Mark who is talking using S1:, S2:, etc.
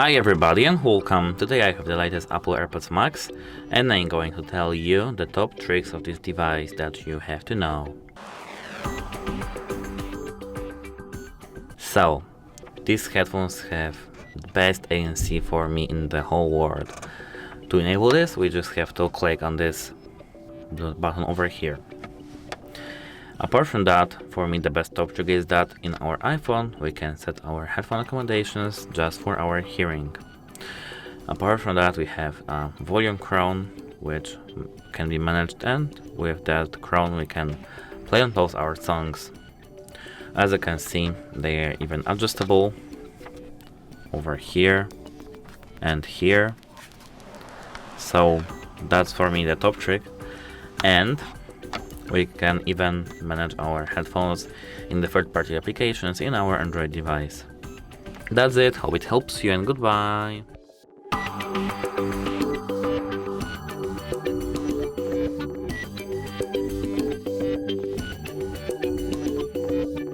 S1: Hi everybody and welcome. Today I have the latest Apple AirPods Max and I'm going to tell you the top tricks of this device that you have to know. So, these headphones have the best ANC for me in the whole world. To enable this, we just have to click on this button over here. Apart from that, for me the best top trick is that in our iPhone we can set our headphone accommodations just for our hearing. Apart from that, we have a volume crown which can be managed, and with that crown we can play and pause our songs. As you can see, they are even adjustable over here and here. So that's for me the top trick, and we can even manage our headphones in the third-party applications in our Android device. That's it, hope it helps you and goodbye!